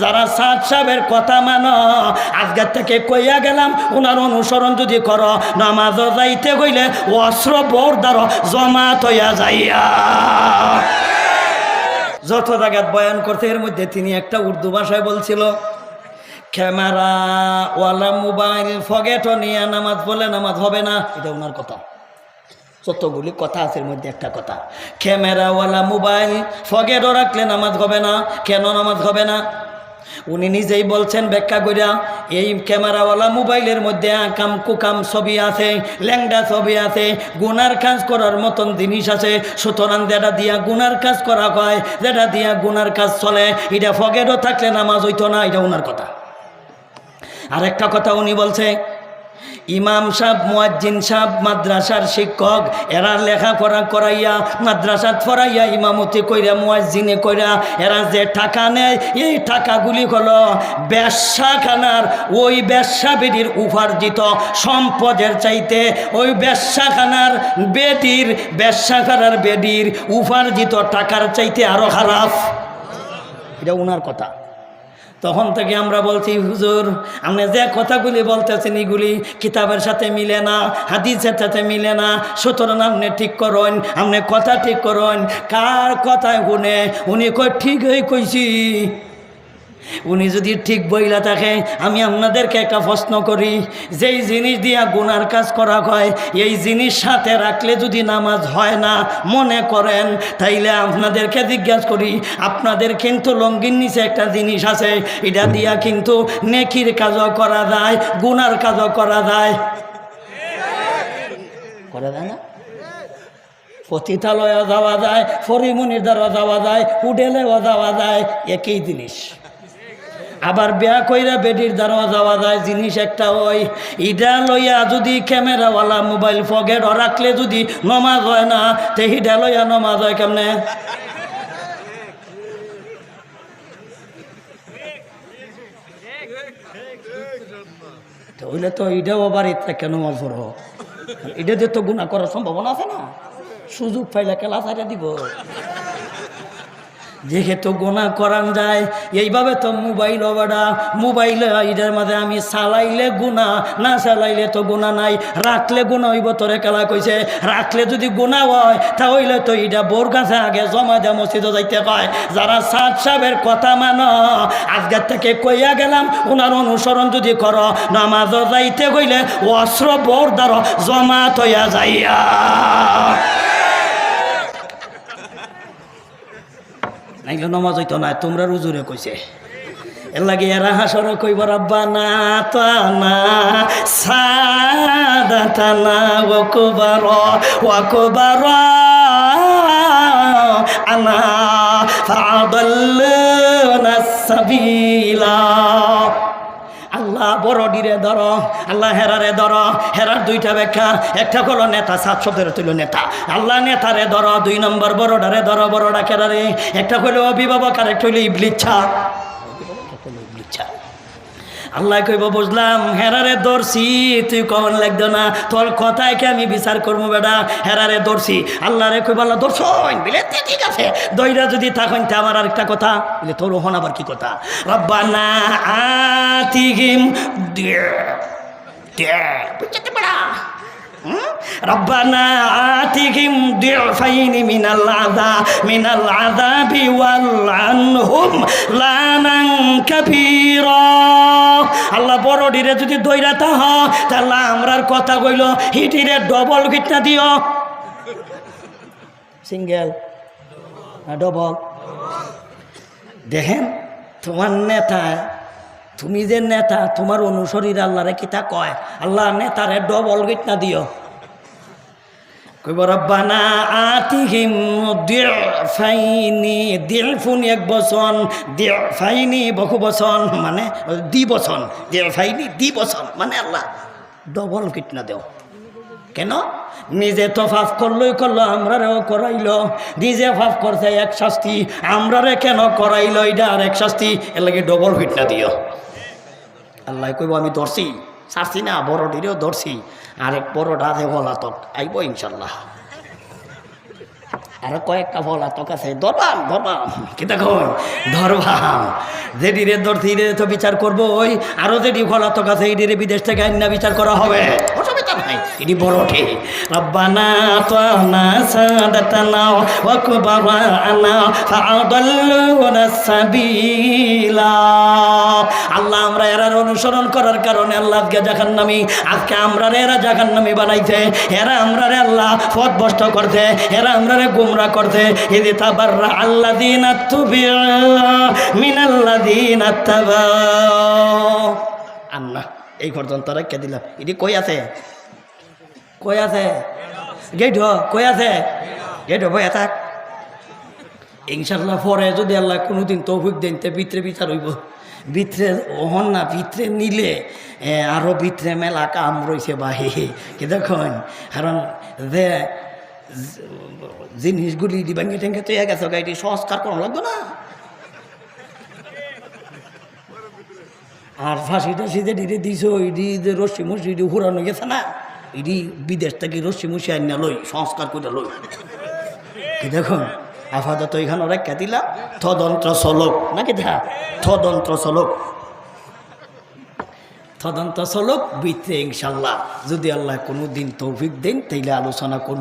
যারা সাদ সাহেবের কথা মানো, আজকের থেকে কইয়া গেলাম ওনার অনুসরণ যদি করো, নামাজ যাইতে গইলে অস্ত্র বোরদার জমাত হইয়া যাইয়া। যত জায়গায় বয়ান করতে, এর মধ্যে তিনি একটা উর্দু ভাষায় বলছিল, ক্যামেরা ওয়ালা মোবাইল ফগেটও নিয়ে নামাজ পড়লে নামাজ হবে না। এটা ওনার কথা। যতগুলি কথা আছে এর মধ্যে একটা কথা, ক্যামেরাওয়ালা মোবাইল ফগেটও রাখলে নামাজ হবে না। কেন নামাজ হবে না? উনি নিজেই বলছেন ব্যাখ্যা করিয়া, এই ক্যামেরাওয়ালা মোবাইলের মধ্যে আকাম কুকাম ছবি আছে, ল্যাংডা ছবি আছে, গুনার কাজ করার মতন জিনিস আছে। সুতরাং যেটা দিয়া গুনার কাজ করা হয়, যেটা দিয়া গুনার কাজ চলে, এটা ফগেটও থাকলে নামাজ হইতো না। এটা ওনার কথা। আর একটা কথা উনি বলছে, ইমাম সাহেব, মুয়াজ্জিন সাহেব, মাদ্রাসার শিক্ষক, এরা লেখাপড়া করাইয়া মাদ্রাসাত পড়াইয়া ইমামতি কইরা মুয়াজ্জিনে কইরা এরা যে টাকা নেয়, এই টাকাগুলি হলো ব্যবসাখানার ওই ব্যবসাবিধির উপার্জিত সম্পদের চাইতে ওই ব্যবসাখানার বেডির উপার্জিত টাকার চাইতে আরো খারাপ। এটা ওনার কথা। তখন থেকে আমরা বলছি, হুজুর আপনি যে কথাগুলি বলতেছেন এগুলি কিতাবের সাথে মিলে না, হাদিসের সাথে মিলে না। সুতরাং আপনি ঠিক করুন, আপনি কথা ঠিক করুন। কার কথায় শুনে? উনি কই ঠিকই কইছি। উনি যদি ঠিক বইলা থাকে, আমি আপনাদেরকে একটা প্রশ্ন করি, যেই জিনিস দিয়া গুনার কাজ করা হয়, এই জিনিস সাথে রাখলে যদি নামাজ হয় না মনে করেন, তাইলে আপনাদেরকে জিজ্ঞাসা করি, আপনাদের কিন্তু লঙ্গির নিচে একটা জিনিস আছে, এটা দিয়া কিন্তু নেকির কাজও করা যায়, গুনার কাজও করা যায়। করা যায় না? পতিতালয়েও যাওয়া যায়, ফরিমনির দ্বারা যাওয়া যায়, হোটেলেও যাওয়া যায়, একই জিনিস। আবার বিয়া কইরা বেডির দ্বারা যাওয়া যায়, জিনিস একটা। ওই ইডা লইয়া যদি ক্যামেরাওয়ালা মোবাইল ফগেট রাখলে যদি নমাজ হয় না, তে হিডা লইয়া নমাজ হয় কেমনে? হইলে তো ইডাও বাড়িতে কেন নমাজ পড়ো? এটা দিয়ে তো গুনাহ করার সম্ভাবনা আছে না। সুযোগ পাইলে কেলা ছাড়া দিব। যেহেতু গুনাহ করান যায়, এইভাবে তো মোবাইল বেড়া, মোবাইলে এটার মাঝে আমি চালাইলে গুনাহ, না চালাইলে তো গুনাহ নাই। রাখলে গুনাহ হইব, তোরে কেলা কইছে। রাখলে যদি গুনাহ হয় তাহলে তো এটা বোর কাছে আগে জমা দেওয়া মসজিদে যাইতে পায়। যারা সাদ সাহেবের কথা মানো, আজকের থেকে কইয়া গেলাম ওনার অনুসরণ যদি করো, নামাজ যাইতে গইলে অস্ত্র বোর দ্বারা জমাত হইয়া যাইয়া। নাইলে নমাজ হইতো না। তোমরা রুজুরে কইছে, এর লাগে এরা হাসর কইব, রব্বানা তানা সাদাতানা ওয়া কুবারা আনা ফাদাল্লানা সাবিলা। আল্লাহ বড়ডিরে ধরো, আল্লাহ হেরারে ধরো। হেরার দুইটা ব্যাখ্যা, একটা হলো নেতা, সাত শব্দের তুইল নেতা। আল্লাহ নেতারে ধরো, 2 নম্বর বড়ডারে ধরো, বড়ডা কেরারে। একটা হইল অভিভাবক, আর একটা হইল ইবলিচ্ছা। আল্লাহ কইব, বুঝলাম হেরারে ধরছি, তুই কখন লাগতো না, তোর কথায় কি আমি বিচার করবো বেটা? হেরারে ধরছি। আল্লাহ রে কইব, আল্লাহ ধরছ বলে ঠিক আছে, দইরা যদি থাকেন তা আমার আরেকটা কথা বলে, তোর হন আবার কি কথা? রব্বানা আতিহিম বুঝতে পারা, রব্বানা আতিহিম দিফাইনি মিনাল আযাবি ওয়ালআনহুম লানান কাবীরা। আল্লাহ বড়ডিরে যদি দইরা তা হয়, তাহলে আমরার কথা কইল হিটিরে ডবল কিটনা দিও। সিঙ্গেল না ডবল? দেখেন তোমার নেতা, তুমি যে নেতা, তোমার অনুসরীর আল্লাহরে কিতা কয়? আল্লাহ নেতারে ডবল কিটনা দিও। কইব রব্বানা আতিহিম দিফাইনি, দিফুন এক বচন, দিফাইনি বহু বচন, মানে দ্বিবচন। দিফাইনি দ্বিবচন মানে আল্লাহ ডবল কিটনা দেও। কেন? নিজে তো ফাফ করলই করলো, আমরারেও করাইল। নিজে ফাফ করছে এক শাস্তি, আমরারে কেন করাইল এটা আর এক শাস্তি, এর লাগে ডবল কিটনা দিও। আল্লাহ কইব, আমি ধরছি, ছাড়ছি না, বড়ডিরেও ধরছি, আরেক বড় ডাধে বলা তো আইব ইনশাল্লাহ। আর কয়েকটা ফল তো কাছে ধরবাম কি দেখো ধরবাম যেদিরে ধরতে তো বিচার করবো ওই আরো যেটি ফল তো কাছে এইদিরে বিদেশ থেকে আইনা বিচার করা হবে অসুবিধা নাই এটি বড় ঠিক রব্বানা আতানা সাদাতানা ওয়া কুবারানা ফাআদাল্লুনা সাবিলা আল্লাহ আমরা এরা অনুসরণ করার কারণে আল্লাহ আজকে জাহান্নামী আজকে আমরা এরা জাহান্নামী বানাইছে এরা আমরা আল্লাহ পথ ভ্রষ্ট করছে এরা আমরা গুমরা করছে ইদি তাবাররা আল্লাযিনা তুবিউ মিনাল্লাযিনা তাবাউ আল্লাহ এই পর্যন্ত রেখে দিলাম এটি কই আছে গেট কই আছে গেট বই থাক ইনশাল্লাহ পরে যদি আল্লাহ কোনোদিন তৌফিক দেন তে ভিতরে বিচার হইব ভিতরে ওহন না ভিতরে নিলে আরও ভিতরে মেলা কাম রয়েছে বাহি কি দেখুন কারণ যে জিনিসগুলি দিবাঙ্গি টেঙ্গে তৈরি গেছে গাড়িটি সংস্কার করা লাগবে না আর ফাঁসি টাসি যে ডিরে দিছ ইডি যে রশ্মি মুসি ইডি হুরানো গেছে না ইডি বিদেশ থেকে রশ্মি মুসি আইনা লই সংস্কার করে লই কি দেখুন আপাতত এখানে রেখা দিলাম তদন্ত চলক নাকি দেখা তদন্ত চলক বিতে ইনশাল্লাহ যদি আল্লাহ কোনো দিন তৌফিক দেন তাইলে আলোচনা করব